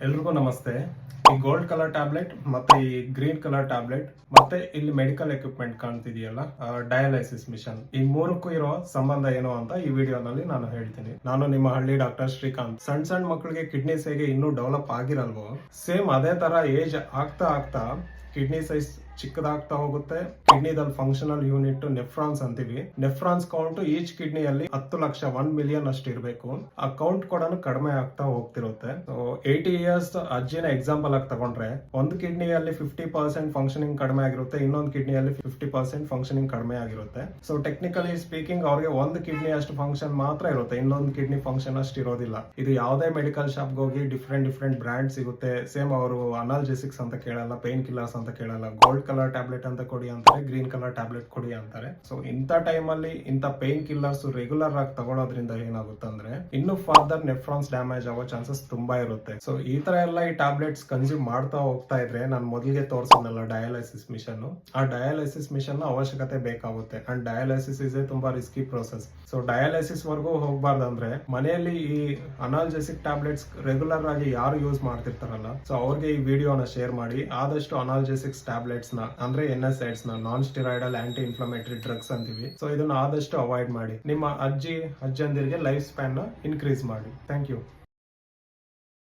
ಎಲ್ರಿಗೂ ನಮಸ್ತೆ. ಈ ಗೋಲ್ಡ್ ಕಲರ್ ಟ್ಯಾಬ್ಲೆಟ್ ಮತ್ತೆ ಈ ಗ್ರೀನ್ ಕಲರ್ ಟ್ಯಾಬ್ಲೆಟ್ ಮತ್ತೆ ಇಲ್ಲಿ ಮೆಡಿಕಲ್ ಎಕ್ವಿಪ್ಮೆಂಟ್ ಕಾಣ್ತಿದೆಯಲ್ಲ, ಡಯಾಲಿಸಿಸ್ ಮಿಷನ್, ಈ ಮೂರಕ್ಕೂ ಇರೋ ಸಂಬಂಧ ಏನು ಅಂತ ಈ ವಿಡಿಯೋನಲ್ಲಿ ನಾನು ಹೇಳ್ತೀನಿ. ನಾನು ನಿಮ್ಮ ಹಳ್ಳಿ ಡಾಕ್ಟರ್ ಶ್ರೀಕಾಂತ್. ಸಣ್ಣ ಮಕ್ಕಳಿಗೆ ಕಿಡ್ನೀಸ್ ಹೇಗೆ ಇನ್ನೂ ಡೆವಲಪ್ ಆಗಿರಲ್ವೋ, ಸೇಮ್ ಅದೇ ತರ ಏಜ್ ಆಗ್ತಾ ಆಗ್ತಾ ಕಿಡ್ನಿ ಸೈಜ್ ಚಿಕ್ಕದಾಗ್ತಾ ಹೋಗುತ್ತೆ. ಕಿಡ್ನಿದಲ್ಲಿ ಫಂಕ್ಷನಲ್ ಯೂನಿಟ್ ನೆಫ್ರಾನ್ಸ್ ಅಂತೀವಿ. ನೆಫ್ರಾನ್ಸ್ ಕೌಂಟ್ ಈಚ್ ಕಿಡ್ನಿಯಲ್ಲಿ 10 ಲಕ್ಷ 1 ಮಿಲಿಯನ್ ಅಷ್ಟು ಇರಬೇಕು. ಆ ಕೌಂಟ್ ಕೂಡ ಕಡಿಮೆ ಆಗ್ತಾ ಹೋಗ್ತಿರುತ್ತೆ. 80 ಇಯರ್ಸ್ ಅಜ್ಜಿನ ಎಕ್ಸಾಂಪಲ್ ಆಗಿ ತಗೊಂಡ್ರೆ, ಒಂದು ಕಿಡ್ನಿಯಲ್ಲಿ 50% ಫಂಕ್ಷನಿಂಗ್ ಕಡಿಮೆ ಆಗಿರುತ್ತೆ, ಇನ್ನೊಂದು ಕಿಡ್ನಿಯಲ್ಲಿ 50% ಫಂಕ್ಷನಿಂಗ್ ಕಡಿಮೆ ಆಗಿರುತ್ತೆ. ಸೊ ಟೆಕ್ನಿಕಲಿ ಸ್ಪೀಕಿಂಗ್ ಅವ್ರಿಗೆ ಒಂದು ಕಿಡ್ನಿ ಅಷ್ಟು ಫಂಕ್ಷನ್ ಮಾತ್ರ ಇರುತ್ತೆ, ಇನ್ನೊಂದು ಕಿಡ್ನಿ ಫಂಕ್ಷನ್ ಅಷ್ಟು ಇರೋದಿಲ್ಲ. ಇದು ಯಾವುದೇ ಮೆಡಿಕಲ್ ಶಾಪ್ಗೆ ಹೋಗಿ ಡಿಫ್ರೆಂಟ್ ಬ್ರ್ಯಾಂಡ್ ಸಿಗುತ್ತೆ. ಸೇಮ್ ಅವರು ಅನಾಲ್ಜೆಸಿಕ್ಸ್ ಅಂತ ಕೇಳಲ್ಲ, ಪೇನ್ ಕಿಲ್ಲರ್ಸ್ ಅಂತ ಕೇಳಲ್ಲ. ಗೋಲ್ಡ್ ಕಲರ್ ಟ್ಯಾಬ್ಲೆಟ್ ಅಂತ ಕೊಡಿ ಅಂತಾರೆ, ಗ್ರೀನ್ ಕಲರ್ ಟ್ಯಾಬ್ಲೆಟ್ ಕೊಡಿ ಅಂತಾರೆ. ಸೊ ಇಂಥ ಟೈಮಲ್ಲಿ ಇಂಥ ಪೇನ್ ಕಿಲ್ಲರ್ಸ್ ರೆಗ್ಯುಲರ್ ಆಗಿ ತಗೊಳ್ಳೋದ್ರಿಂದ ಏನಾಗುತ್ತೆ ಅಂದ್ರೆ, ಇನ್ನು ಫರ್ದರ್ ನೆಫ್ರಾನ್ಸ್ ಡ್ಯಾಮೇಜ್ ಆಗೋ ಚಾನ್ಸಸ್ ತುಂಬಾ ಇರುತ್ತೆ. ಸೊ ಈ ತರ ಎಲ್ಲ ಈ ಟ್ಯಾಬ್ಲೆಟ್ಸ್ ಕನ್ಸ್ಯೂಮ್ ಮಾಡ್ತಾ ಹೋಗ್ತಾ ಇದ್ರೆ, ನಾನು ಮೊದಲಿಗೆ ತೋರಿಸಿದ್ನಲ್ಲ ಡಯಾಲಿಸಿಸ್ ಮಿಷನ್, ಆ ಡಯಾಲಿಸಿಸ್ ಮಿಷನ್ ಅವಶ್ಯಕತೆ ಬೇಕಾಗುತ್ತೆ. ಅಂಡ್ ಡಯಾಲಿಸಿಸ್ ಇಸ್ ಎ ತುಂಬಾ ರಿಸ್ಕಿ ಪ್ರೋಸೆಸ್. ಸೊ ಡಯಾಲಿಸಿಸ್ ವರ್ಗೂ ಹೋಗ್ಬಾರ್ದಂದ್ರೆ, ಮನೆಯಲ್ಲಿ ಈ ಅನಾಲ್ಜೆಸಿಕ್ ಟ್ಯಾಬ್ಲೆಟ್ಸ್ ರೆಗ್ಯುಲರ್ ಆಗಿ ಯಾರು ಯೂಸ್ ಮಾಡ್ತಿರ್ತಾರಲ್ಲ, ಸೊ ಅವ್ರಿಗೆ ಈ ವಿಡಿಯೋನ ಶೇರ್ ಮಾಡಿ. ಆದಷ್ಟು ಅನಾಲ್ಜೆಸಿಕ್ಸ್ ಟ್ಯಾಬ್ಲೆಟ್ಸ್ ನ ಅಂದ್ರೆ NSAIDs ನ, non steroidal anti inflammatory drugs ಅಂತೀವಿ. ಸೊ ಇದನ್ನ ಆದಷ್ಟು ಅವಾಯ್ಡ್ ಮಾಡಿ. ನಿಮ್ಮ ಅಜ್ಜಂದಿರಿಗೆ ಲೈಫ್ ಸ್ಪ್ಯಾನ್ ನ ಇನ್ಕ್ರೀಸ್ ಮಾಡಿ. Thank you.